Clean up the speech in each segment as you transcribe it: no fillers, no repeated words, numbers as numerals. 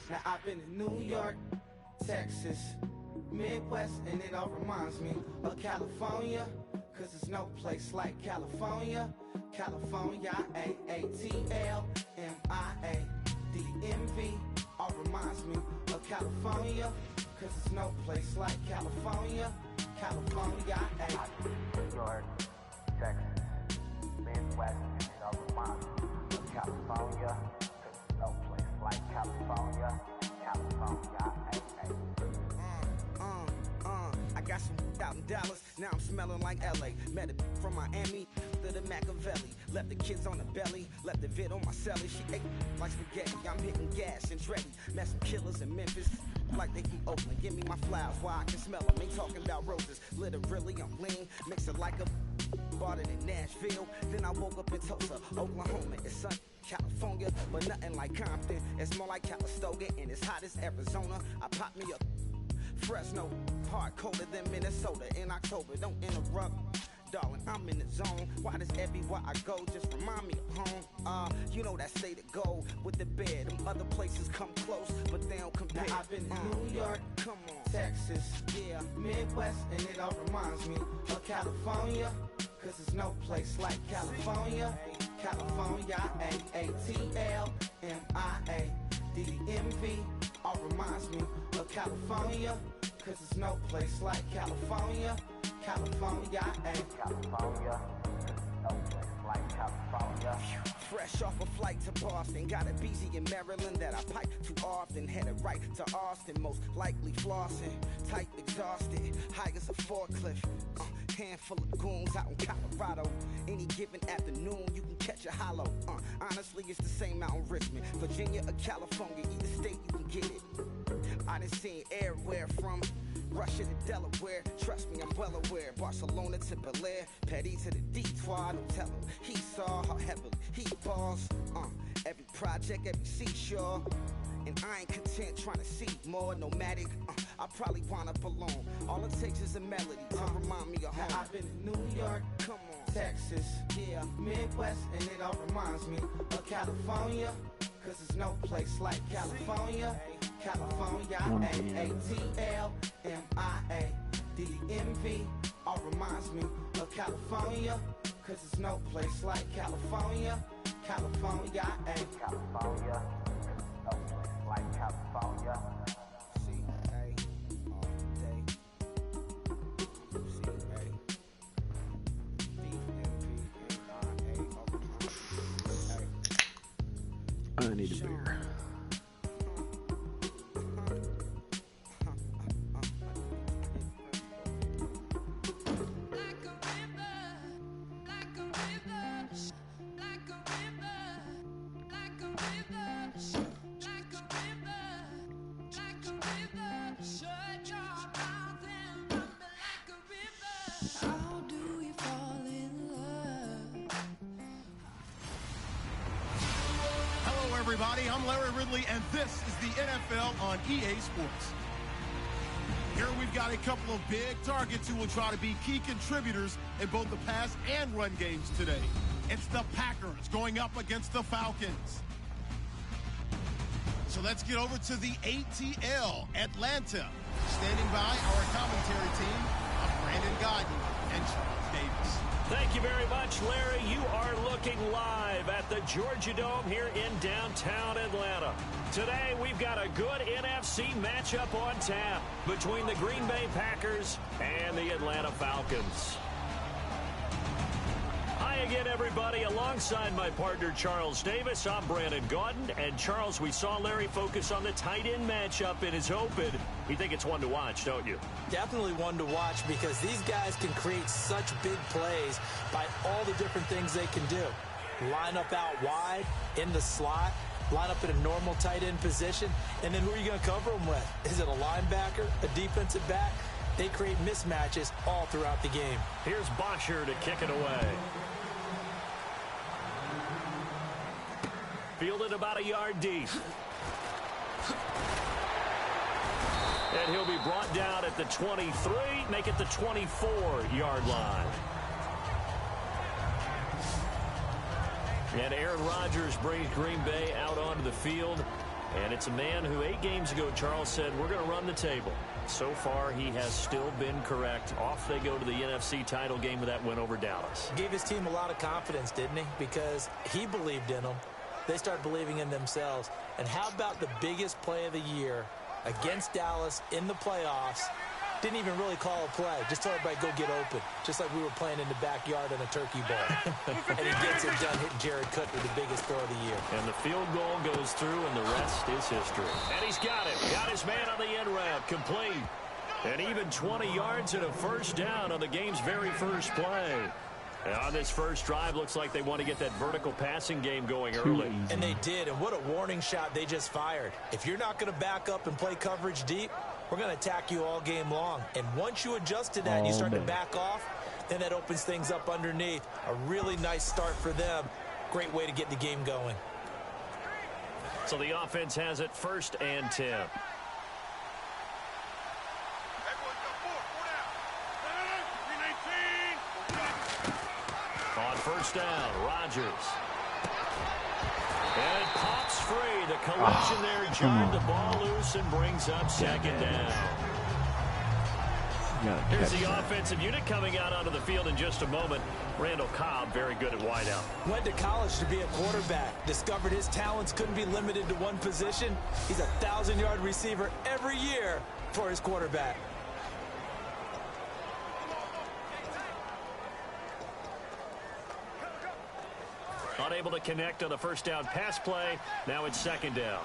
Now I've been to New York, Texas, Midwest, and it all reminds me of California, cause there's no place like California. California, A-A-T-L-M-I-A-D-M-V, all reminds me of California, cause there's no place like California. California, New York, Texas, Midwest, and it all reminds me of California, cause there's no place like California. California, I got some out in Dallas, now I'm smelling like LA. Met it from Miami to the Machiavelli. Left the kids on the belly, left the vid on my celly. She ate like spaghetti, I'm hitting gas and Dreddy. Met some killers in Memphis, like they from Oakland. Give me my flowers while I can smell them. Ain't talking about roses, literally I'm lean. Mix it like a bought it in Nashville. Then I woke up in Tulsa, Oklahoma. It's sunny, California, but nothing like Compton. It's more like Calistoga, and it's hot as Arizona. I pop me up Fresno, hard colder than Minnesota in October. Don't interrupt, darling, I'm in the zone. Why does everywhere I go just remind me of home? You know that state of gold with the bed. Them other places come close, but they don't compare. Now I've been to New York, come on, Texas, yeah, Midwest, and it all reminds me of California, cause there's no place like California. California, A-A-T-L-M-I-A-D-M-V, all reminds me of California, cause there's no place like California. California, California, no place like California. Fresh off a flight to Boston, got a BZ in Maryland that I pipe too often. Headed right to Austin, most likely flossing. Tight, exhausted, high as a forklift. Handful of goons out in Colorado. Any given afternoon, you can catch a hollow. Honestly, it's the same out in Richmond, Virginia or California. Either state, you can get it. I done seen everywhere from Russia to Delaware. Trust me, I'm well aware. Barcelona to Bel Air, Petty to the Detroit. Don't tell him he saw how heavily he balls. Every project, every seashore. And I ain't content trying to see more nomadic. I probably wind up alone. All it takes is a melody to remind me of home. Now I've been to New York, come on, Texas, yeah, Midwest, and it all reminds me of California, cause there's no place like California. California, A-A-T-L-M-I-A-D-M-V, all reminds me of California, cause there's no place like California. California, California, no place like California. C-A all day. C-A D-M-V-M-I-A. I need a beer. Everybody, I'm Larry Ridley, and this is the NFL on EA Sports. Here we've got a couple of big targets who will try to be key contributors in both the pass and run games today. It's the Packers going up against the Falcons. So let's get over to the ATL, Atlanta. Standing by our commentary team of Brandon Godden and Charles Davis. Thank you very much, Larry. You are looking live at the Georgia Dome here in downtown Atlanta. Today, we've got a good NFC matchup on tap between the Green Bay Packers and the Atlanta Falcons. Hi again, everybody. Alongside my partner, Charles Davis, I'm Brandon Gaudin. And, Charles, we saw Larry focus on the tight end matchup in his open. You think it's one to watch, don't you? Definitely one to watch because these guys can create such big plays by all the different things they can do. Line up out wide, in the slot, line up in a normal tight end position, and then who are you going to cover them with? Is it a linebacker, a defensive back? They create mismatches all throughout the game. Here's Bosher to kick it away. Fielded about a yard deep. And he'll be brought down at the 23, make it the 24-yard line. And Aaron Rodgers brings Green Bay out onto the field. And it's a man who 8 games ago, Charles, said, we're going to run the table. So far, he has still been correct. Off they go to the NFC title game with that win over Dallas. Gave his team a lot of confidence, didn't he? Because he believed in them. They start believing in themselves. And how about the biggest play of the year against Dallas in the playoffs? Didn't even really call a play. Just told everybody, go get open. Just like we were playing in the backyard in a turkey bowl. And he gets it done, hitting Jared Cook with the biggest throw of the year. And the field goal goes through, and the rest is history. And he's got it. Got his man on the end route. Complete. And even 20 yards and a first down on the game's very first play. And on this first drive, looks like they want to get that vertical passing game going early. And they did, and what a warning shot they just fired. If you're not going to back up and play coverage deep, we're going to attack you all game long. And once you adjust to that and you start to back off, then that opens things up underneath. A really nice start for them. Great way to get the game going. So the offense has it 1st and 10. On first down, Rodgers. And it pops free. The collision there jarred the ball loose and brings up 2nd down. Here's the offensive unit coming out onto the field in just a moment. Randall Cobb, very good at wideout. Went to college to be a quarterback. Discovered his talents couldn't be limited to one position. He's a 1,000-yard receiver every year for his quarterback. Unable to connect on the first down pass play. Now it's 2nd down.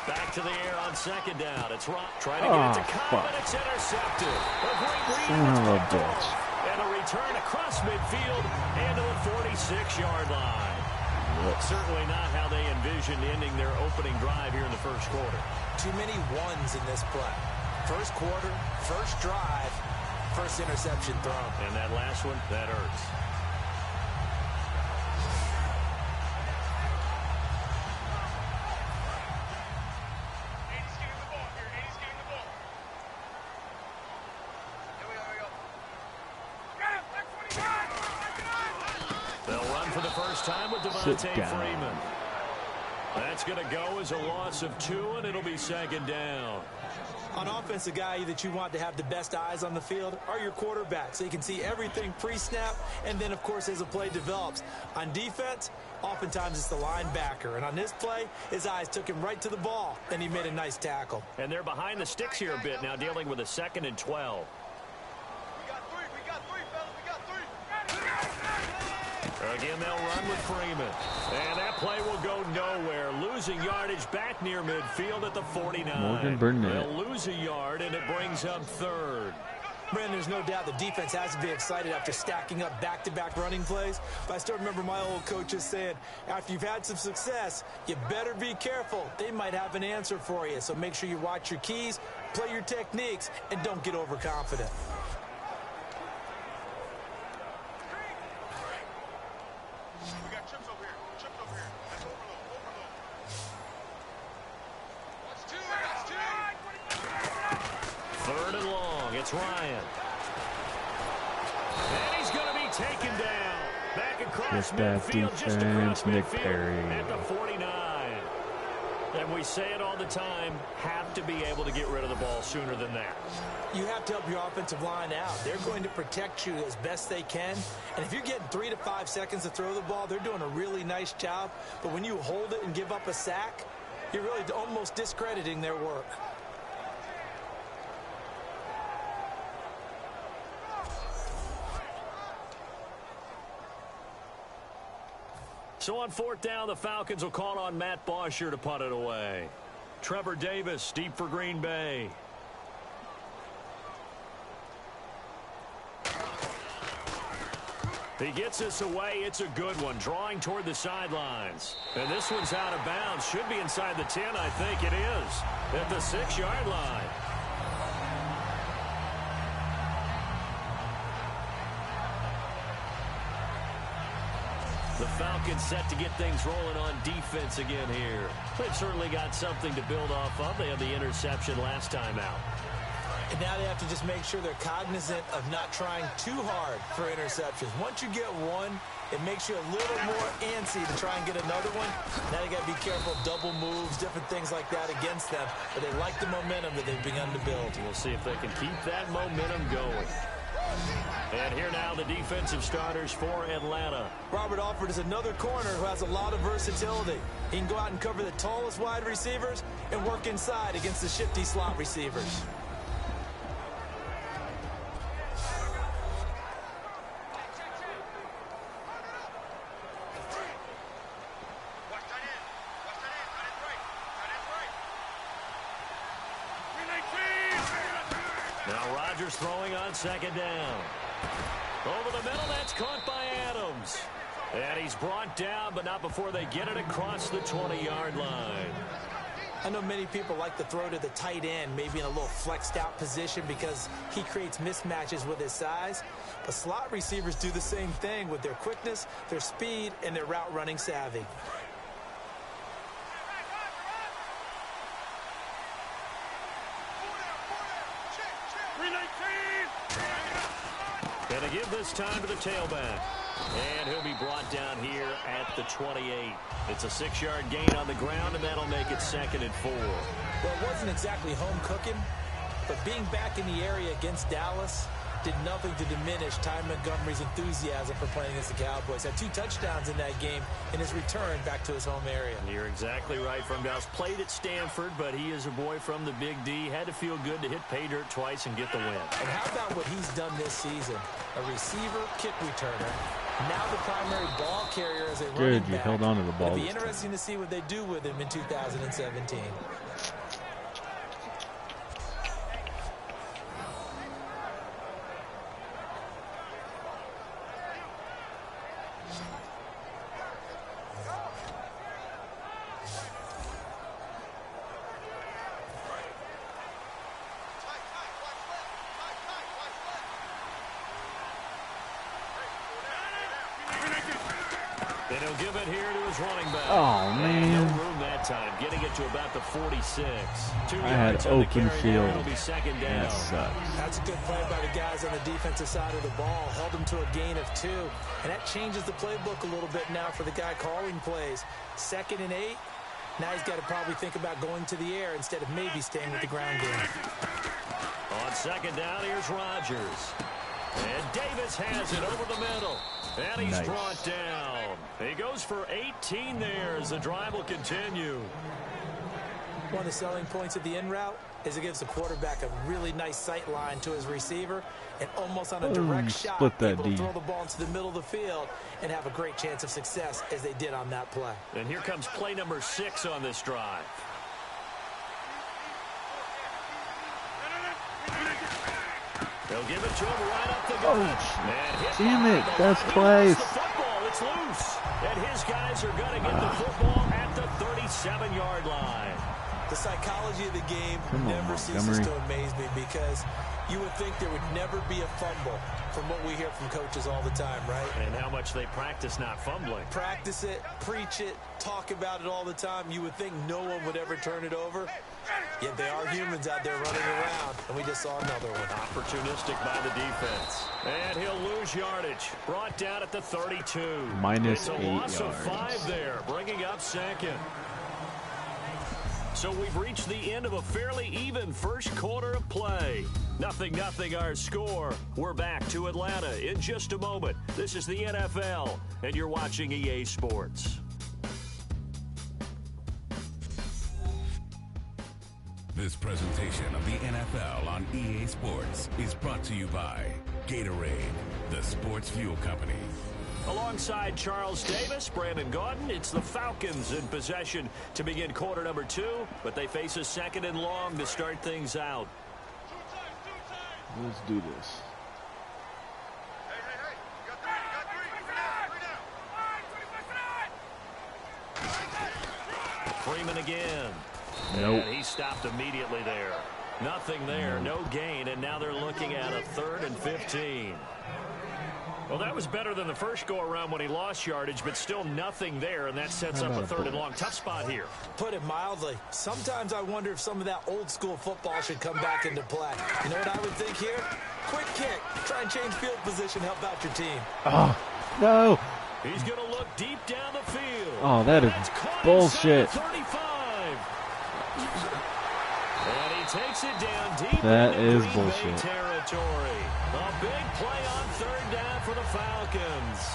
Back to the air on 2nd down. It's Rock trying to get it to Cobb, and it's intercepted. A great read. And a return across midfield and to the 46-yard line. Certainly not how they envisioned ending their opening drive here in the first quarter. Too many ones in this play. First quarter, first drive, first interception thrown. And that last one, that hurts. They'll run for the first time with Devontae Freeman. That's going to go as a loss of 2, and it'll be 2nd down. On offense, a guy that you want to have the best eyes on the field are your quarterbacks, so you can see everything pre-snap, and then, of course, as the play develops. On defense, oftentimes it's the linebacker, and on this play, his eyes took him right to the ball, and he made a nice tackle. And they're behind the sticks here a bit now, dealing with a 2nd and 12. Again, they'll run with Freeman. And that play will go nowhere. Losing yardage back near midfield at the 49. They'll lose a yard, and it brings up 3rd. Brandon, there's no doubt the defense has to be excited after stacking up back-to-back running plays. But I still remember my old coaches saying, after you've had some success, you better be careful. They might have an answer for you. So make sure you watch your keys, play your techniques, and don't get overconfident. It's Ryan. And he's going to be taken down. Back across midfield, just across midfield at the 49. And we say it all the time, have to be able to get rid of the ball sooner than that. You have to help your offensive line out. They're going to protect you as best they can. And if you're getting 3 to 5 seconds to throw the ball, they're doing a really nice job. But when you hold it and give up a sack, you're really almost discrediting their work. So on 4th down, the Falcons will call on Matt Bosher to punt it away. Trevor Davis, deep for Green Bay. He gets this away. It's a good one, drawing toward the sidelines. And this one's out of bounds. Should be inside the 10, I think it is. At the 6-yard line. The Falcons set to get things rolling on defense again here. They've certainly got something to build off of. They had the interception last time out. And now they have to just make sure they're cognizant of not trying too hard for interceptions. Once you get one, it makes you a little more antsy to try and get another one. Now they got to be careful of double moves, different things like that against them. But they like the momentum that they've begun to build. We'll see if they can keep that momentum going. And here now the defensive starters for Atlanta. Robert Alford is another corner who has a lot of versatility. He can go out and cover the tallest wide receivers and work inside against the shifty slot receivers. Now Rodgers throwing on second down. Over the middle, that's caught by Adams. And he's brought down, but not before they get it across the 20-yard line. I know many people like to throw to the tight end, maybe in a little flexed out position because he creates mismatches with his size. But slot receivers do the same thing with their quickness, their speed, and their route running savvy. Going to give this time to the tailback. And he'll be brought down here at the 28. It's a 6-yard gain on the ground, and that'll make it 2nd and 4. Well, it wasn't exactly home cooking, but being back in the area against Dallas did nothing to diminish Ty Montgomery's enthusiasm for playing against the Cowboys. Had 2 touchdowns in that game in his return back to his home area. You're exactly right from Dallas. Played at Stanford, but he is a boy from the Big D. Had to feel good to hit pay dirt twice and get the win. And how about what he's done this season? A receiver, kick returner, now the primary ball carrier as a running back. Good, you held on to the ball. It'll be interesting to see what they do with him in 2017. And he'll give it here to his running back. Oh, man. No room that time. Getting it to about the 46. 2 I had yards on the open carry field. there. It'll be 2nd down. That sucks. That's a good play by the guys on the defensive side of the ball. Held them to a gain of 2. And that changes the playbook a little bit now for the guy calling plays. 2nd and 8. Now he's got to probably think about going to the air instead of maybe staying with the ground game. On 2nd down, here's Rodgers. And Davis has it over the middle. And he's brought down. He goes for 18 there as the drive will continue. One of the selling points of the in route is it gives the quarterback a really nice sight line to his receiver and almost on a direct shot able to throw the ball into the middle of the field and have a great chance of success as they did on that play. And here comes play number 6 on this drive. They'll give it to him right up the gut. Damn it, that's close. The football, it's loose. And his guys are going to get the football at the 37-yard line. The psychology of the game never ceases to amaze me because you would think there would never be a fumble from what we hear from coaches all the time, right? And how much they practice not fumbling. Practice it, preach it, talk about it all the time. You would think no one would ever turn it over. Yet they are humans out there running around, and we just saw another one. Opportunistic by the defense. And he'll lose yardage. Brought down at the 32. Minus it's a 8 loss yards. of 5 there, bringing up 2nd. So we've reached the end of a fairly even first quarter of play. 0-0 our score. We're back to Atlanta in just a moment. This is the NFL, and you're watching EA Sports. This presentation of the NFL on EA Sports is brought to you by Gatorade, the sports fuel company. Alongside Charles Davis, Brandon Gaudin, it's the Falcons in possession to begin quarter number 2, but they face a 2nd and long to start things out. Let's do this. Freeman again. Nope. And he stopped immediately there. Nothing there, no gain, and now they're looking at a 3rd and 15. Well, that was better than the first go-around when he lost yardage, but still nothing there, and that sets up a 3rd and long. Tough spot here. Put it mildly. Sometimes I wonder if some of that old-school football should come back into play. You know what I would think here? Quick kick. Try and change field position, help out your team. Oh, no. He's going to look deep down the field. Oh, that is bullshit. 35. And he takes it down deep That into is Green bullshit. Bay territory. A big play on 3rd down for the Falcons.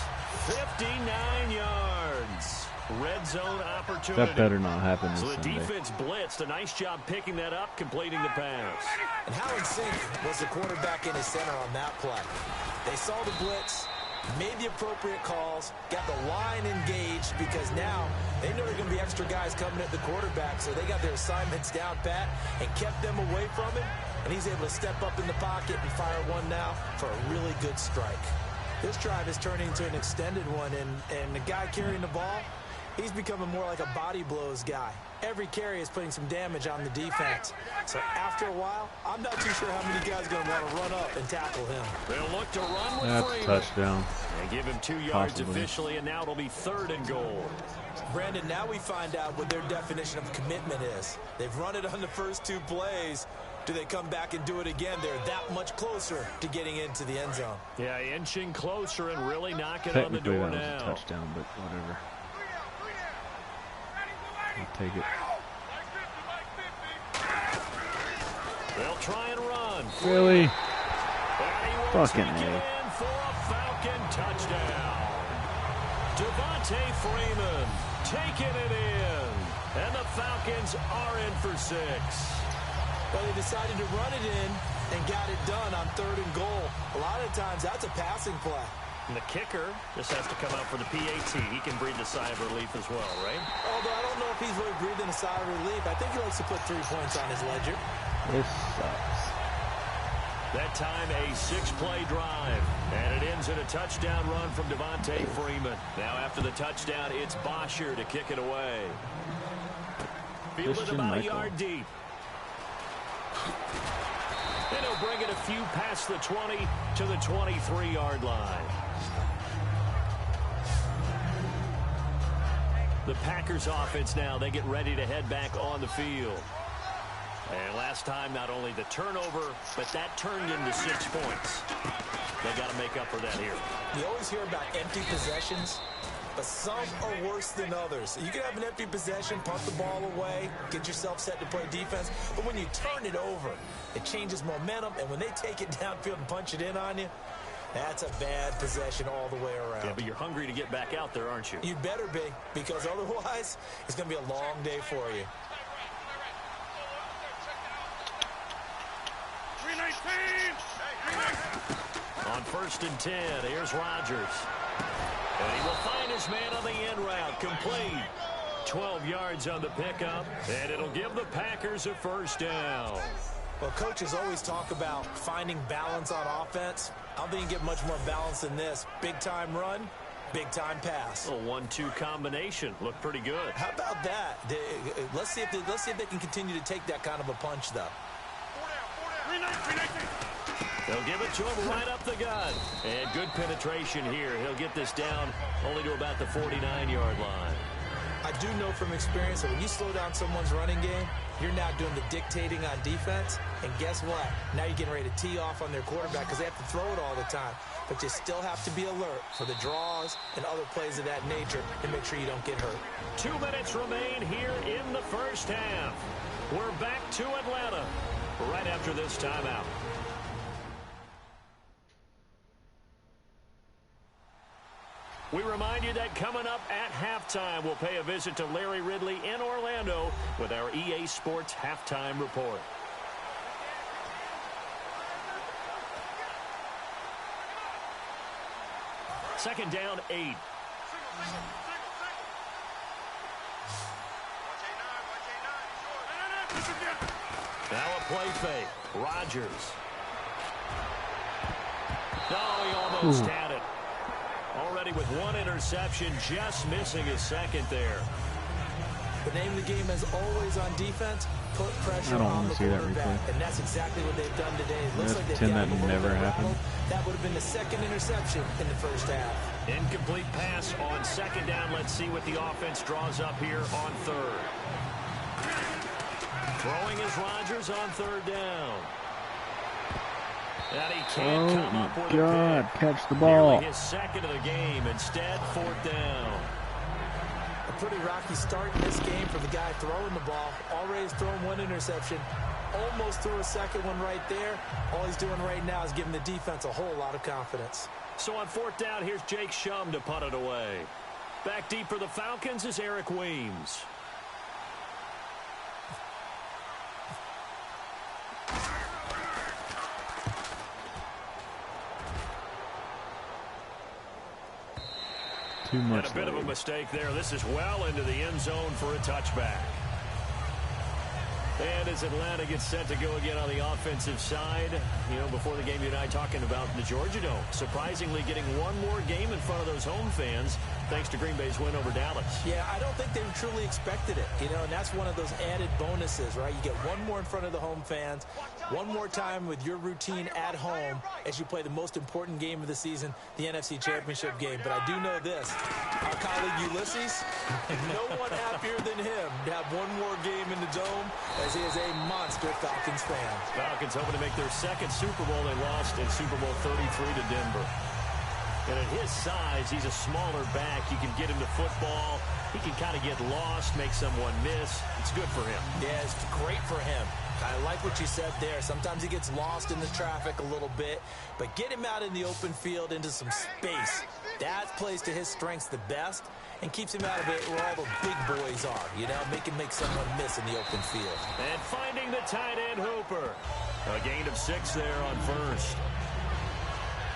59 yards. Red zone opportunity. That better not happen this So the Sunday. defense blitzed. A nice job picking that up, completing the pass. And how in sync was the quarterback in his center on that play? They saw the blitz, made the appropriate calls, got the line engaged because now they know there are going to be extra guys coming at the quarterback, so they got their assignments down pat and kept them away from him, and he's able to step up in the pocket and fire one now for a really good strike. This drive is turning into an extended one, and the guy carrying the ball, he's becoming more like a body blows guy. Every carry is putting some damage on the defense. So after a while, I'm not too sure how many guys are going to want to run up and tackle him. They'll look to run with That's a Freeman. touchdown. They give him 2 yards Possibly. officially, and now it'll be 3rd and goal. Brandon, now we find out what their definition of commitment is. They've run it on the first 2 plays. Do they come back and do it again? They're that much closer to getting into the end zone. Yeah, inching closer and really knocking on the Technically, door that was now. a touchdown, but whatever. I'll take it. They'll try and run. Really? And he will Fucking take it A. in for a Falcon touchdown. Devontae Freeman taking it in. And the Falcons are in for 6. Well, they decided to run it in and got it done on 3rd and goal. A lot of times, that's a passing play. And the kicker just has to come out for the PAT. He can breathe a sigh of relief as well, right? Although I don't know if he's really breathing a sigh of relief. I think he likes to put 3 points on his ledger. This sucks. That time a 6-play drive. And it ends in a touchdown run from Devontae Freeman. Now after the touchdown, it's Bosher to kick it away. Fielded Christian about a Michael. yard deep. And he'll bring it a few past the 20 to the 23-yard line. The Packers offense now, they get ready to head back on the field. And last time, not only the turnover, but that turned into 6 points. They got to make up for that here. You always hear about empty possessions, but some are worse than others. You can have an empty possession, punt the ball away, get yourself set to play defense, but when you turn it over, it changes momentum, and when they take it downfield and punch it in on you, that's a bad possession all the way around. Yeah, but you're hungry to get back out there, aren't you? You'd better be, because otherwise, it's going to be a long day for you. 319. On 1st and 10, here's Rodgers. And he will find his man on the end route, complete. 12 yards on the pickup, and it'll give the Packers a 1st down. Well, coaches always talk about finding balance on offense. I don't think you get much more balance than this. Big-time run, big-time pass. A 1-2 combination. Looked pretty good. How about that? Let's see if they can continue to take that kind of a punch, though. 319. They'll give it to him right up the gut. And good penetration here. He'll get this down only to about the 49-yard line. I do know from experience that when you slow down someone's running game, you're now doing the dictating on defense. And guess what? Now you're getting ready to tee off on their quarterback because they have to throw it all the time. But you still have to be alert for the draws and other plays of that nature to make sure you don't get hurt. 2 minutes remain here in the 1st half. We're back to Atlanta right after this timeout. We remind you that coming up at halftime, we'll pay a visit to Larry Ridley in Orlando with our EA Sports Halftime Report. Second down, 8. Now a play fake. Rodgers. No, he almost had it. Already with 1 interception, just missing his 2nd there. The name of the game is always on defense, put pressure on the quarterback. And that's exactly what they've done today. It looks like they've got that never happened. That would have been the second interception in the first half. Incomplete pass on second down. Let's see what the offense draws up here on third. Throwing is Rodgers on third down. And he can't come up with a pick. Catch the ball. Nearly his second of the game. Instead, fourth down. A pretty rocky start in this game for the guy throwing the ball. Already thrown one interception. Almost threw a second one right there. All he's doing right now is giving the defense a whole lot of confidence. So on fourth down, here's Jake Shum to punt it away. Back deep for the Falcons is Eric Weems. Too much. And a bit of a mistake there. This is well into the end zone for a touchback. And as Atlanta gets set to go again on the offensive side, you know, before the game, you and I talking about the Georgia Dome. Surprisingly getting one more game in front of those home fans thanks to Green Bay's win over Dallas. Yeah, I don't think they truly expected it, you know, and that's one of those added bonuses, right? You get one more in front of the home fans, one more time with your routine at home as you play the most important game of the season, the NFC Championship game. But I do know this, our colleague Ulysses, no one happier than him to have one more game in the Dome, as he is a monster Falcons fan. Falcons hoping to make their second Super Bowl. They lost in Super Bowl 33 to Denver. And at his size, he's a smaller back. You can get him to football. He can kind of get lost, make someone miss. It's good for him. Yeah, it's great for him. I like what you said there. Sometimes he gets lost in the traffic a little bit, but get him out in the open field into some space. That plays to his strengths the best and keeps him out of it where all the big boys are, you know, make someone miss in the open field. And finding the tight end Hooper. A gain of 6 there on first.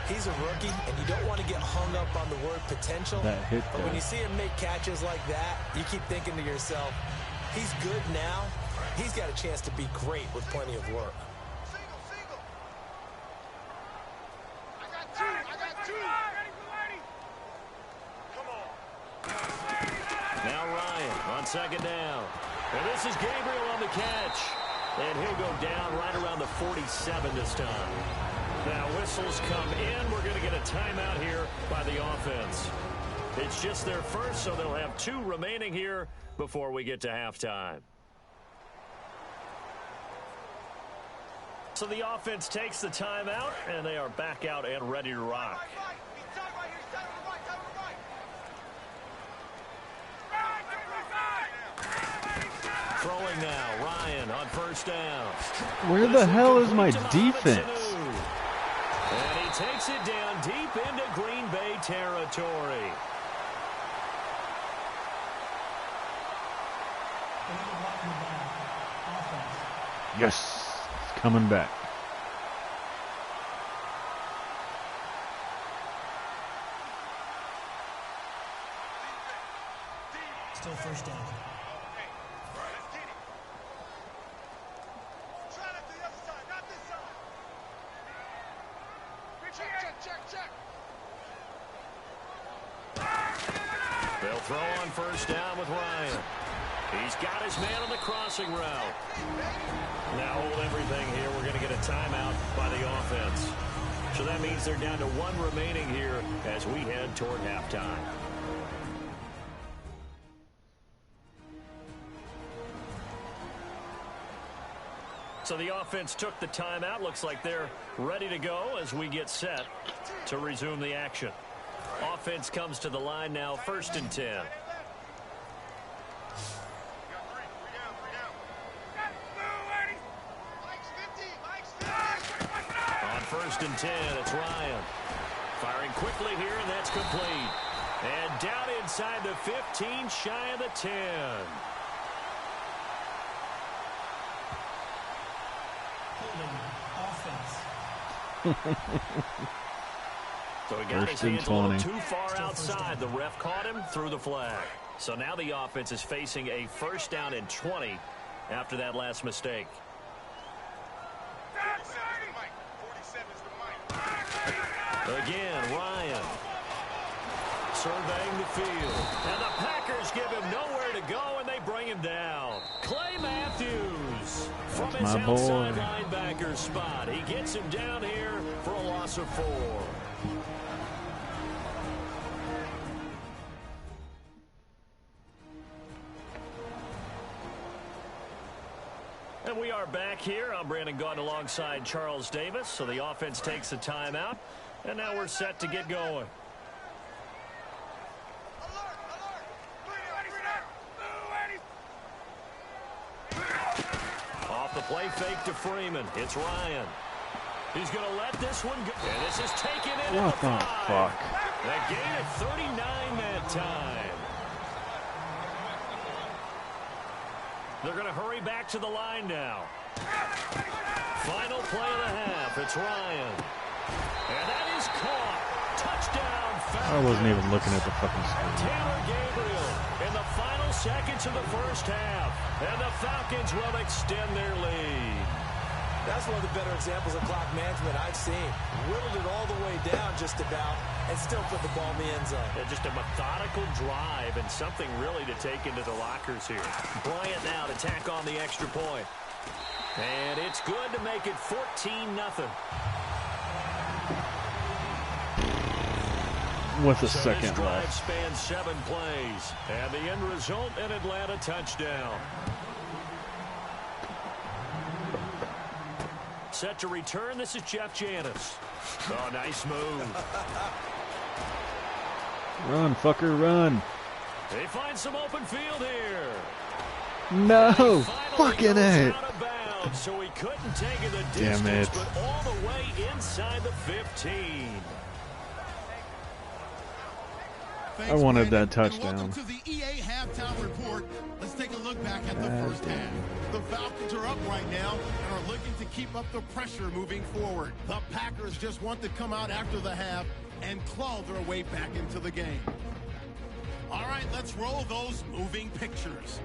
He's a rookie, and you don't want to get hung up on the word potential. That hit, but when you see him make catches like that, you keep thinking to yourself, he's good now. He's got a chance to be great with plenty of work. I got two. Come on. Now Ryan on second down. And this is Gabriel on the catch. And he'll go down right around the 47 this time. Now whistles come in. We're going to get a timeout here by the offense. It's just their first, so they'll have 2 remaining here before we get to halftime. So the offense takes the timeout, and they are back out and ready to rock. Throwing now, Ryan on first down. Where the hell is my defense? And he takes it down deep into Green Bay territory. Yes, it's coming back. Still first down. They'll throw on first down with Ryan. He's got his man on the crossing route. Now hold everything here. We're going to get a timeout by the offense. So that means they're down to 1 remaining here as we head toward halftime. So the offense took the timeout. Looks like they're ready to go as we get set to resume the action. Offense comes to the line now, 1st and 10. On 1st and 10, it's Ryan. Firing quickly here, and that's complete. And down inside the 15, shy of the 10. So he got his hands a little too far outside. The ref caught him, threw the flag. So now the offense is facing a 1st down and 20 after that last mistake. Again, Ryan. surveying the field. And the Packers give him nowhere to go, and they bring him down. Clay Matthews from his outside linebacker spot. He gets him down here for a loss of 4. And we are back here. I'm Brandon Gaudin alongside Charles Davis. So the offense takes a timeout. And now we're set to get going. Off the play fake to Freeman. It's Ryan. He's going to let this one go. And this is taken in. What the fuck? That gain of 39 that time. They're going to hurry back to the line now. Final play of the half. It's Ryan. And that is caught. Touchdown, Falcons. I wasn't even looking at the fucking screen. Taylor Gabriel in the final seconds of the first half. And the Falcons will extend their lead. That's one of the better examples of clock management I've seen. Whittled it all the way down just about and still put the ball in the end zone. Yeah, just a methodical drive and something really to take into the lockers here. Bryant now to tack on the extra point. And it's good to make it 14-0. With a So second this drive left. spans 7 plays. And the end result, an Atlanta touchdown. Set to return, this is Jeff Janis. Oh, nice move. Run, fucker, run. They find some open field here. No, Finally fucking goes it. out of bounds, so he couldn't take it the Damn distance, it. but all the way inside the 15. Thanks, I wanted Brandon, that touchdown. And welcome to the EA halftime report. Let's take a look back at the first half. The Falcons are up right now and are looking to keep up the pressure moving forward. The Packers just want to come out after the half and claw their way back into the game. All right, let's roll those moving pictures.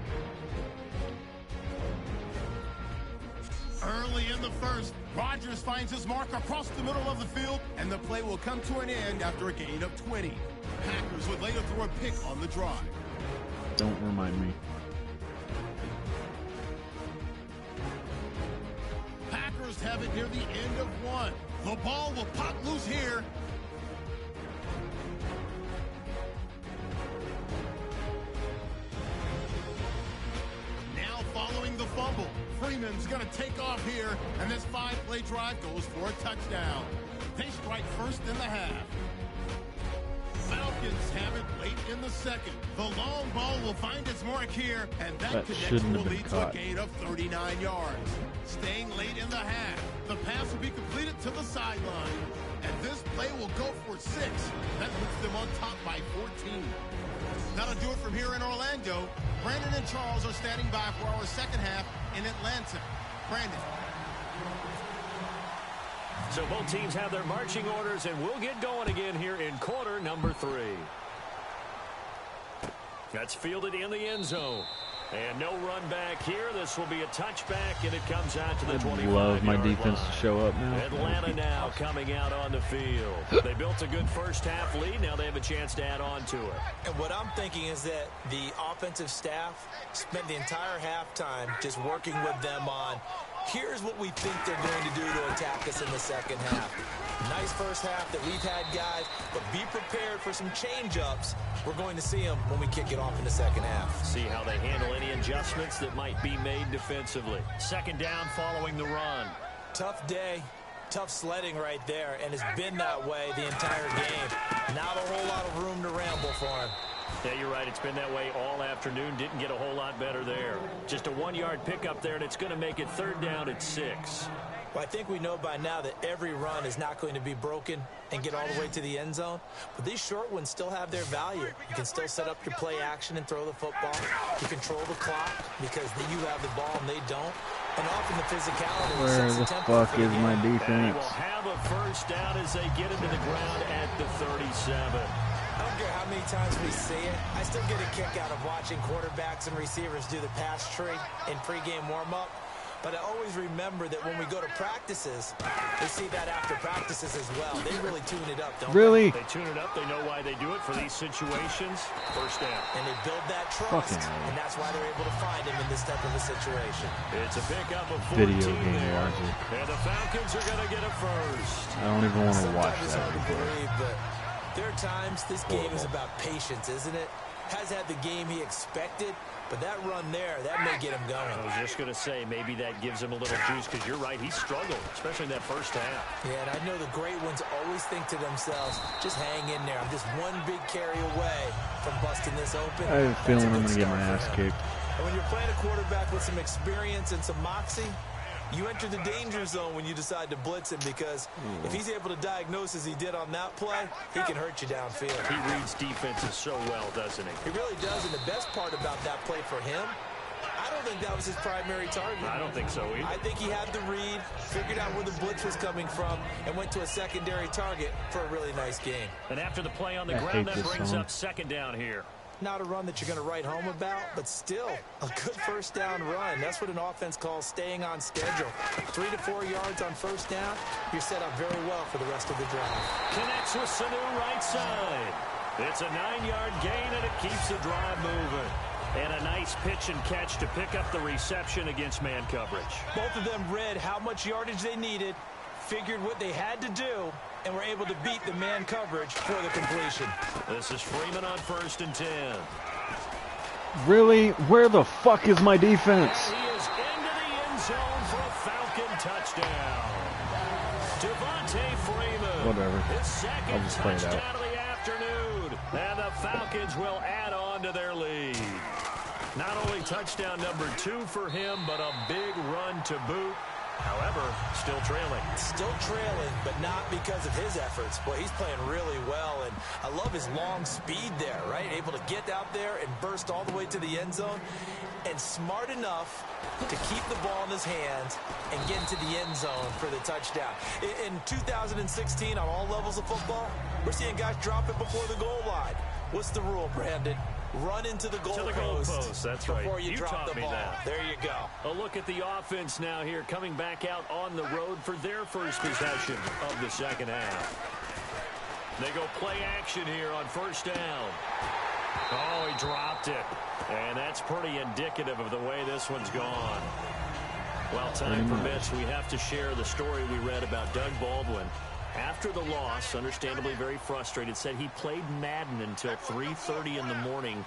Early in the first, Rodgers finds his mark across the middle of the field, and the play will come to an end after a gain of 20. Packers would later throw a pick on the drive. Don't remind me. Packers have it near the end of 1. The ball will pop loose here. Now following the fumble, Freeman's going to take off here, and this 5-play drive goes for a touchdown. They strike first in the half. Falcons have it late in the second. The long ball will find its mark here, and that connection shouldn't will have been lead caught. to a gain of 39 yards. Staying late in the half, the pass will be completed to the sideline, and this play will go for 6. That puts them on top by 14. That'll do it from here in Orlando. Brandon and Charles are standing by for our second half in Atlanta. Brandon. So both teams have their marching orders, and we'll get going again here in quarter number 3. That's fielded in the end zone. And no run back here. This will be a touchback, and it comes out to the 25-yard Love my defense line. to show up now. Atlanta now coming out on the field. They built a good first half lead. Now they have a chance to add on to it. And what I'm thinking is that the offensive staff spent the entire halftime just working with them on, here's what we think they're going to do to attack us in the second half. Nice first half that we've had, guys, but be prepared for some change-ups. We're going to see them when we kick it off in the second half. See how they handle any adjustments that might be made defensively. Second down following the run. Tough day, tough sledding right there, and it's been that way the entire game. Not a whole lot of room to ramble for him. Yeah, you're right. It's been that way all afternoon. Didn't get a whole lot better there. Just a 1-yard pickup there, and it's going to make it third down at 6. Well, I think we know by now that every run is not going to be broken and get all the way to the end zone. But these short ones still have their value. You can still set up your play action and throw the football. You control the clock because you have the ball and they don't. And often the physicality Where sets the the tempo fuck for the is my game. And defense? will have a first down as they get into the ground at the 37. I don't care how many times we see it. I still get a kick out of watching quarterbacks and receivers do the pass tree in pregame warm-up. But I always remember that when we go to practices, they see that after practices as well. They really tune it up, don't Really? They tune it up. They know why they do it for these situations. First down. And they build that trust, and that's why they're able to find him in this type of a situation. It's a pickup of 14 Video game there. logic. And the Falcons are going to get a first. I don't even want to watch Sometimes it's hard to that. believe, but there are times this game is about patience, isn't it? Has had the game he expected, but that run there, that may get him going. I was just going to say, maybe that gives him a little juice, because you're right, he struggled, especially in that first half. Yeah, and I know the great ones always think to themselves, just hang in there. I'm just one big carry away from busting this open. I have a feeling I'm going to get my ass kicked. And when you're playing a quarterback with some experience and some moxie, you enter the danger zone when you decide to blitz him, because if he's able to diagnose as he did on that play, he can hurt you downfield. He reads defenses so well, doesn't he? He really does, and the best part about that play for him, I don't think that was his primary target. I don't think so either. I think he had the read, figured out where the blitz was coming from, and went to a secondary target for a really nice game. And after the play on the I ground, hate that this brings song. up second down here. Not a run that you're going to write home about, but still a good first down run. That's what an offense calls staying on schedule. 3 to 4 yards on first down, you're set up very well for the rest of the drive. Connects with Sanu right side. It's a 9-yard gain, and it keeps the drive moving. And a nice pitch and catch to pick up the reception against man coverage. Both of them read how much yardage they needed, figured what they had to do, and were able to beat the man coverage for the completion. This is Freeman on 1st and 10. Really? Where the fuck is my defense? And he is into the end zone for a Falcon touchdown. Devontae Freeman. Whatever. His second I'll just play it touchdown out. of the afternoon. And the Falcons will add on to their lead. Not only touchdown number 2 for him, but a big run to boot. However, still trailing. Still trailing, but not because of his efforts. Boy, he's playing really well, and I love his long speed there, right? Able to get out there and burst all the way to the end zone, and smart enough to keep the ball in his hands and get into the end zone for the touchdown. In 2016, on all levels of football, we're seeing guys drop it before the goal line. What's the rule, Brandon? Run into the goalpost. That's right. Before you drop taught the me ball. that. There you go. A look at the offense now here, coming back out on the road for their first possession of the second half. They go play action here on first down. Oh, he dropped it. And that's pretty indicative of the way this one's gone. While time permits, we have to share the story we read about Doug Baldwin. After the loss, understandably very frustrated, said he played Madden until 3:30 in the morning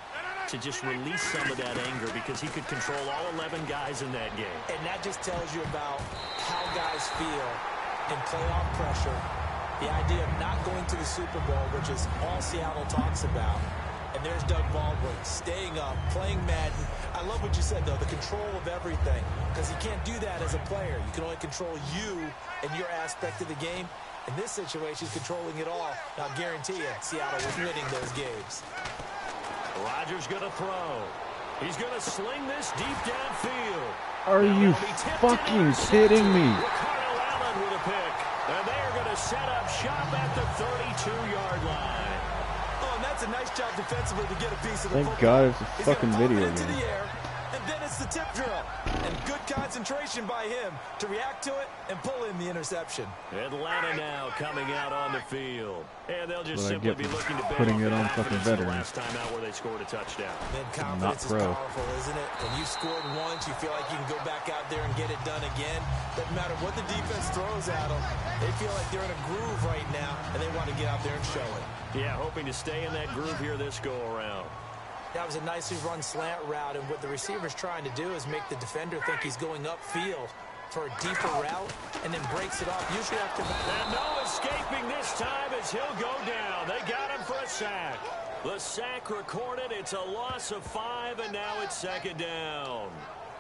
to just release some of that anger because he could control all 11 guys in that game. And that just tells you about how guys feel in playoff pressure. The idea of not going to the Super Bowl, which is all Seattle talks about. And there's Doug Baldwin staying up, playing Madden. I love what you said, though, the control of everything. Because you can't do that as a player. You can only control you and your aspect of the game. In this situation, he's controlling it all. And I'll guarantee you, Seattle was winning those games. Rodgers going to throw. He's going to sling this deep downfield. Are you fucking kidding me? Ricardo Allen with a pick. And they are going to set up shop at the 32-yard line. Oh, and that's a nice job defensively to get a piece of the Thank football. God it's a He's fucking gonna pop video it into game. the air, and then it's the tip drill. And good concentration by him to react to it and pull in the interception. Atlanta now coming out on the field. And they'll just What I simply get be for looking to build putting on it the on fucking confidence of the veterans. last time out where they scored a touchdown. Then confidence is pro. powerful, isn't it? When you've scored once, you feel like you can go back out there and get it done again. Doesn't matter what the defense throws at them. They feel like they're in a groove right now, and they want to get out there and show it. Yeah, hoping to stay in that groove here this go-around. That was a nicely run slant route, and what the receiver's trying to do is make the defender think he's going upfield for a deeper route, and then breaks it off, usually after the... And no escaping this time as he'll go down. They got him for a sack. The sack recorded. It's a loss of 5, and now it's second down.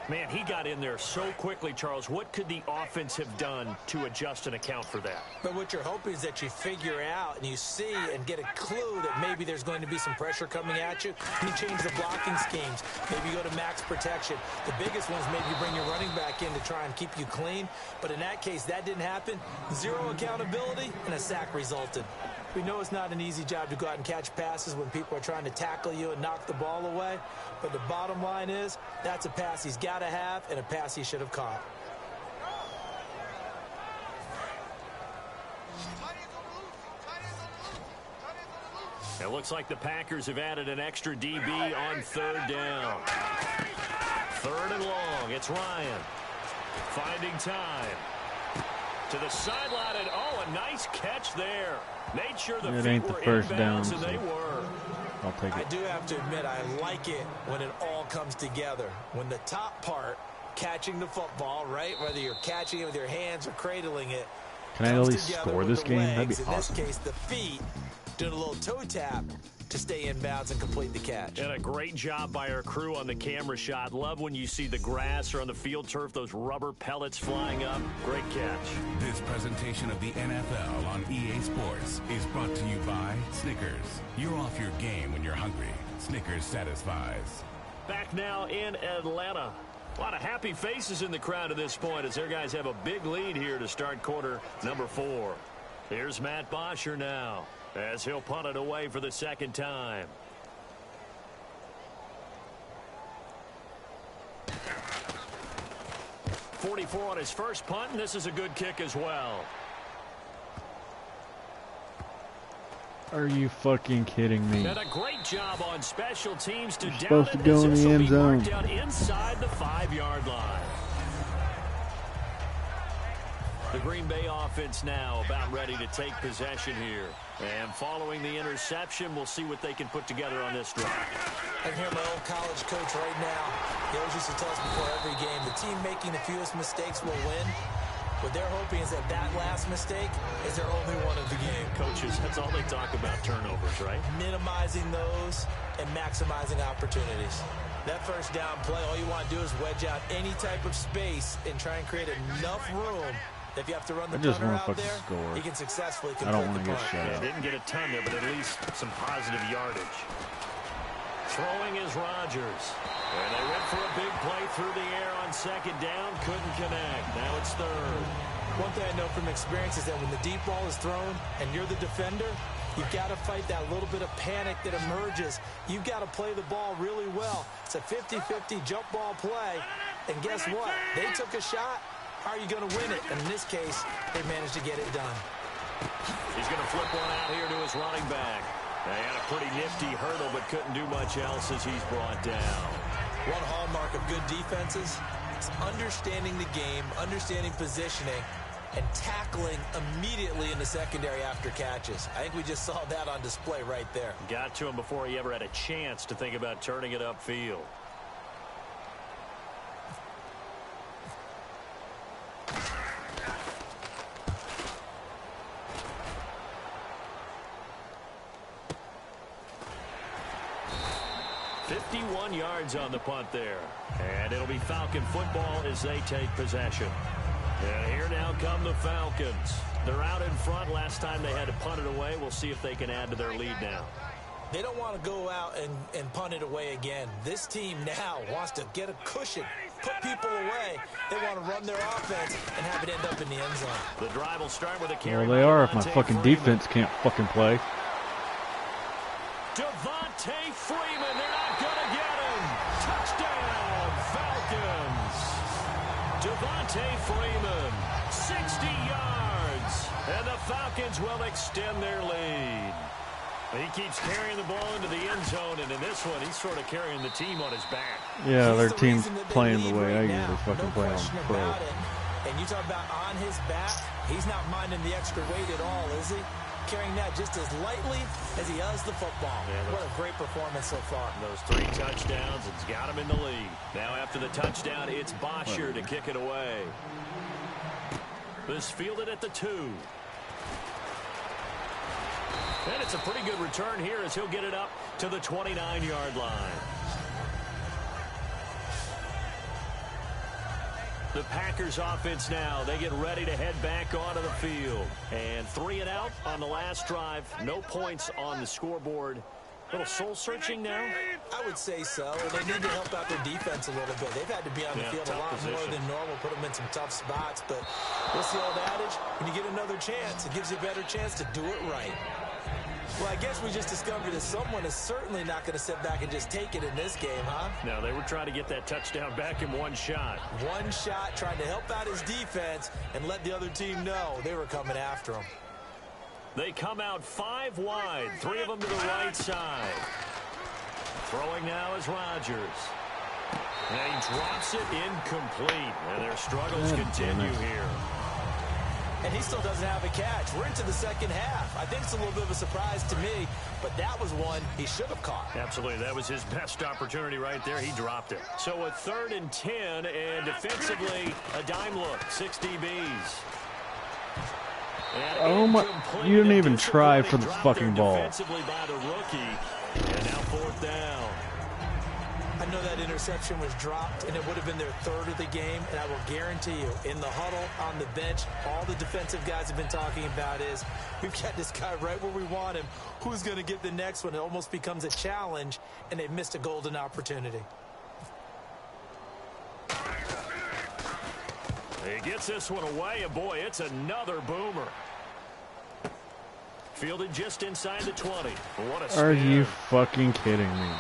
Man, he got in there so quickly, Charles. What could the offense have done to adjust and account for that? But what you're hoping is that you figure out and you see and get a clue that maybe there's going to be some pressure coming at you. You change the blocking schemes. Maybe go to max protection. The biggest ones, maybe you bring your running back in to try and keep you clean. But in that case, that didn't happen. Zero accountability, and a sack resulted. We know it's not an easy job to go out and catch passes when people are trying to tackle you and knock the ball away. But the bottom line is, that's a pass he's got to have and a pass he should have caught. It looks like the Packers have added an extra DB on third down. Third and long. It's Ryan. Finding time. To the sideline, and a nice catch there. Made sure the feet were inbounds, and they were. I'll take it. I do have to admit, I like it when it all comes together. When the top part, catching the football, right? Whether you're catching it with your hands or cradling it. Can I at least score this game? That'd be awesome. In this case, the feet doing a little toe tap to stay in bounds and complete the catch. And a great job by our crew on the camera shot. Love when you see the grass or on the field turf, those rubber pellets flying up. Great catch. This presentation of the NFL on EA Sports is brought to you by Snickers. You're off your game when you're hungry. Snickers satisfies. Back now in Atlanta. A lot of happy faces in the crowd at this point as their guys have a big lead here to start quarter number 4. Here's Matt Bosher now as he'll punt it away for the second time. .44 on his first punt, and this is a good kick as well. Are you fucking kidding me? And a great job on special teams to down supposed to go in the end zone. Down inside the 5-yard line. The Green Bay offense now about ready to take possession here. And following the interception, we'll see what they can put together on this drive. I can hear my old college coach right now. He always used to tell us before every game, the team making the fewest mistakes will win. What they're hoping is that last mistake is their only one of the game. Coaches, that's all they talk about, turnovers, right? Minimizing those and maximizing opportunities. That first down play, all you want to do is wedge out any type of space and try and create enough room. If you have to run the punter out there, score. he can successfully complete I don't want the to punt. get shot. Yeah, didn't get a ton there, but at least some positive yardage. Throwing is Rodgers. And they went for a big play through the air on second down. Couldn't connect. Now it's third. One thing I know from experience is that when the deep ball is thrown and you're the defender, you've got to fight that little bit of panic that emerges. You've got to play the ball really well. It's a 50-50 jump ball play. And guess what? They took a shot. How are you going to win it? And in this case, they managed to get it done. He's going to flip one out here to his running back. They had a pretty nifty hurdle, but couldn't do much else as he's brought down. One hallmark of good defenses is understanding the game, understanding positioning, and tackling immediately in the secondary after catches. I think we just saw that on display right there. Got to him before he ever had a chance to think about turning it upfield. Yards on the punt there. And it'll be Falcon football as they take possession. And here now come the Falcons. They're out in front. Last time they had to punt it away. We'll see if they can add to their lead now. They don't want to go out and punt it away again. This team now wants to get a cushion, put people away. They want to run their offense and have it end up in the end zone. The drive will start with a carry. Well, they are if my fucking defense can't fucking play. Devontae Freeman, they're not going to get him. Touchdown, Falcons. Devontae Freeman, 60 yards. And the Falcons will extend their lead. He keeps carrying the ball into the end zone, and in this one, he's sort of carrying the team on his back. Yeah, their team's playing the way I usually fucking play on pro. And you talk about on his back, he's not minding the extra weight at all, is he? Carrying that just as lightly as he does the football. Yeah, what a great performance so far. Those 3 touchdowns, it's got him in the lead. Now after the touchdown, it's Bosher to kick it away. This fielded at the 2. And it's a pretty good return here as he'll get it up to the 29-yard line. The Packers offense now, they get ready to head back onto the field. And 3 and out on the last drive. No points on the scoreboard. A little soul-searching now? I would say so. And they need to help out their defense a little bit. They've had to be on the field a lot more than normal, put them in some tough spots. But what's the old adage? When you get another chance, it gives you a better chance to do it right. Well, I guess we just discovered that someone is certainly not going to sit back and just take it in this game, huh? No, they were trying to get that touchdown back in one shot. One shot, trying to help out his defense and let the other team know they were coming after him. They come out 5 wide, 3 of them to the right side. Throwing now is Rodgers. And he drops it incomplete. And their struggles continue here. And he still doesn't have a catch. We're into the second half. I think it's a little bit of a surprise to me, but that was one he should have caught. Absolutely. That was his best opportunity right there. He dropped it. So a 3rd and 10, and defensively, a dime look. 6 DBs. Oh my, you didn't even try for the fucking ball. Defensively by the rookie. And now 4th down. I know that interception was dropped, and it would have been their 3rd of the game, and I will guarantee you, in the huddle, on the bench, all the defensive guys have been talking about is, we've got this guy right where we want him. Who's going to get the next one? It almost becomes a challenge, and they've missed a golden opportunity. He gets this one away, and boy, it's another boomer. Fielded just inside the 20. What a spin. Are you fucking kidding me?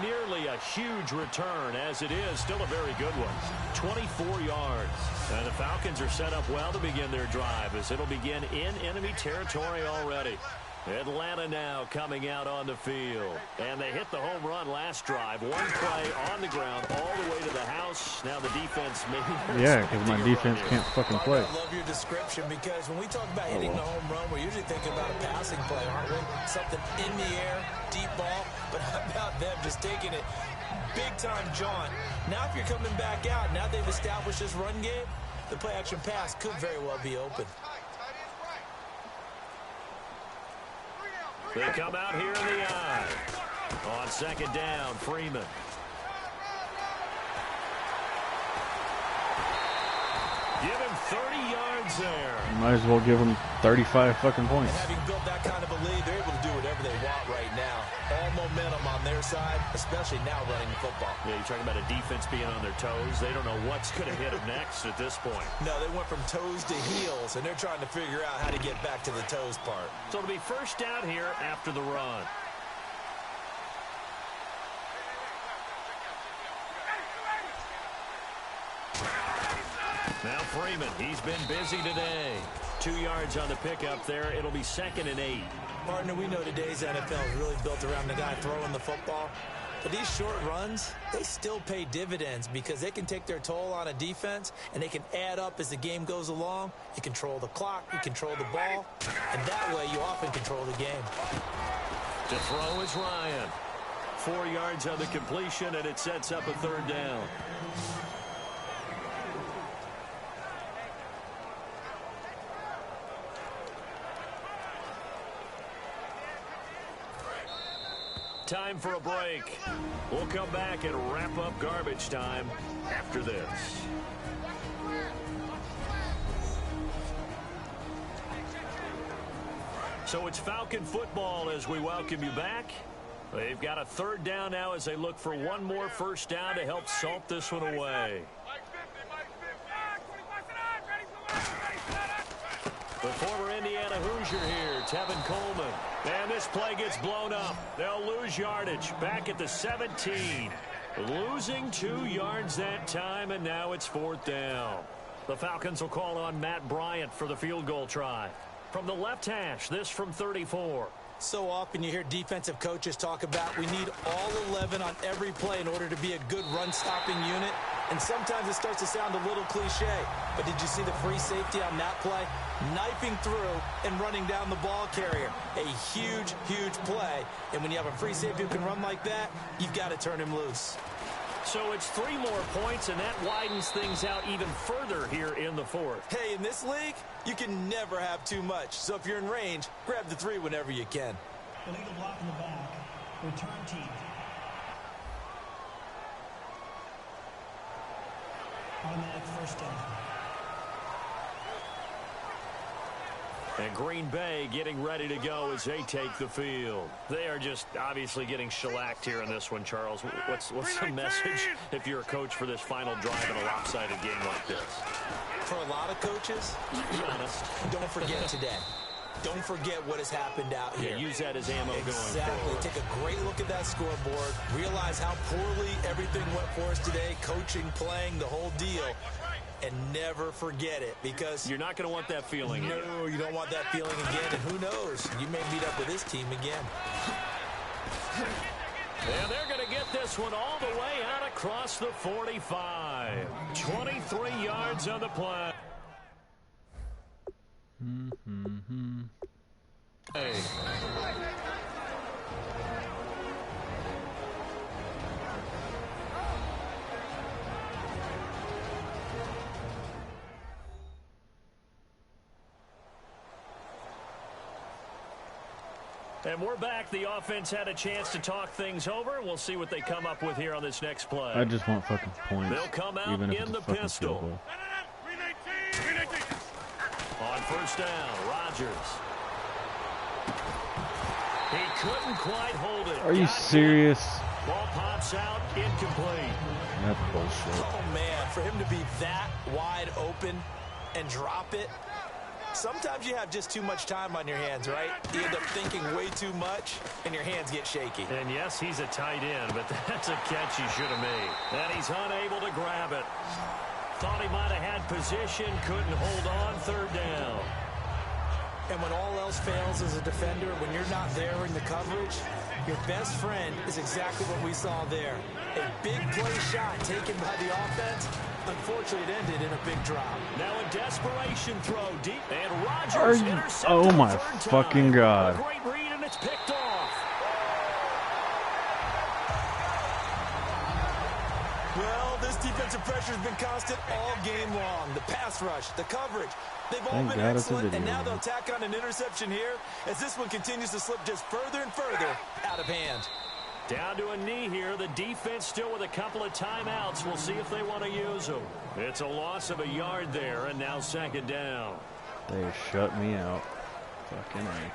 Nearly a huge return, as it is still a very good one. 24 yards. And the Falcons are set up well to begin their drive, as it'll begin in enemy territory already. Atlanta now coming out on the field. And they hit the home run last drive. One play on the ground all the way to the house. Now the defense maybe... Yeah, because my defense can't fucking play. I love your description, because when we talk about hitting the home run, we're usually thinking about a passing play, aren't we? Something in the air, deep ball. But how about them just taking it big-time jaunt? Now if you're coming back out, now they've established this run game, the play-action pass could very well be open. They come out here in the eye. On 2nd down, Freeman. Give him 30 yards there. Might as well give him 35 fucking points. And having built that kind of a lead, they're able to do whatever they want right now. All momentum on their side, especially now running the football. Yeah, you're talking about a defense being on their toes. They don't know what's going to hit them next at this point. No, they went from toes to heels, and they're trying to figure out how to get back to the toes part. So it'll be 1st down here after the run. Now Freeman, he's been busy today. 2 yards on the pickup there. It'll be 2nd and 8. Partner, we know today's NFL is really built around the guy throwing the football. But these short runs, they still pay dividends, because they can take their toll on a defense, and they can add up as the game goes along. You control the clock, you control the ball, and that way you often control the game. To throw is Ryan. 4 yards on the completion, and it sets up a 3rd down. Time for a break. We'll come back and wrap up garbage time after this. So it's Falcon football as we welcome you back. They've got a 3rd down now as they look for one more 1st down to help salt this one away. The former Indiana Hoosier here, Tevin Coleman. And this play gets blown up. They'll lose yardage. Back at the 17. Losing 2 yards that time, and now it's 4th down. The Falcons will call on Matt Bryant for the field goal try. From the left hash, this from 34. So often you hear defensive coaches talk about we need all 11 on every play in order to be a good run-stopping unit. And sometimes it starts to sound a little cliche. But did you see the free safety on that play? Knifing through and running down the ball carrier. A huge, huge play. And when you have a free safety who can run like that, you've got to turn him loose. So it's 3 more points, and that widens things out even further here in the 4th. Hey, in this league, you can never have too much. So if you're in range, grab the 3 whenever you can. Illegal block in the back. Return team. Automatic 1st down. And Green Bay getting ready to go as they take the field. They are just obviously getting shellacked here in this one, Charles. What's the message if you're a coach for this final drive in a lopsided game like this? For a lot of coaches, be honest, don't forget today. Don't forget what has happened out here. Yeah, use that as ammo going forward. Take a great look at that scoreboard. Realize how poorly everything went for us today. Coaching, playing, the whole deal. and never forget it, because you're not going to want that feeling again. No, you don't want that feeling again, and who knows, you may meet up with this team again. And they're going to get this one all the way out across the 45. 23 yards on the play. Hey. And we're back. The offense had a chance to talk things over. We'll see what they come up with here on this next play. I just want fucking points. They'll come out even if in it's the pistol. On first down, Rodgers. He couldn't quite hold it. Are you serious? Ball pops out, incomplete. That's bullshit. Oh, man, for him to be that wide open and drop it. Sometimes you have just too much time on your hands, right? You end up thinking way too much, and your hands get shaky. And yes, he's a tight end, but that's a catch he should have made. And he's unable to grab it. Thought he might have had position, couldn't hold on, third down. And when all else fails as a defender, when you're not there in the coverage, your best friend is exactly what we saw there. A big play shot taken by the offense. Unfortunately, it ended in a big drop. Now a desperation throw deep, and Rodgers intercepted. Oh my fucking God. A great read, and it's picked off. Well, this defensive pressure has been constant all game long. The pass rush, the coverage, they've all been excellent, and now they'll tack on an interception here as this one continues to slip just further and further out of hand. Down to a knee here. The defense still with a couple of timeouts. We'll see if they want to use them. It's a loss of a yard there, and now second down. They shut me out. Fucking A.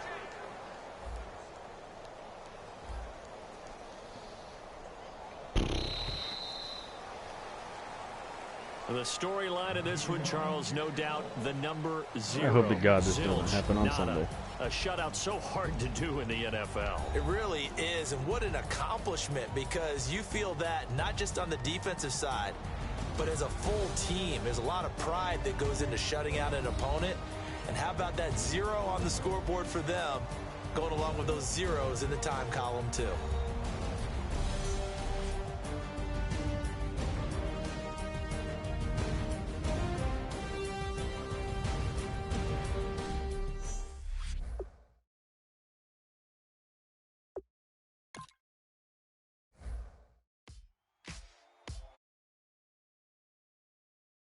The storyline of this one, Charles, no doubt the number 0. I hope to God this doesn't Zilch, happen on nada. Sunday. A shutout so hard to do in the NFL. It really is, and what an accomplishment, because you feel that not just on the defensive side, but as a full team. There's a lot of pride that goes into shutting out an opponent, and how about that 0 on the scoreboard for them, going along with those zeros in the time column too.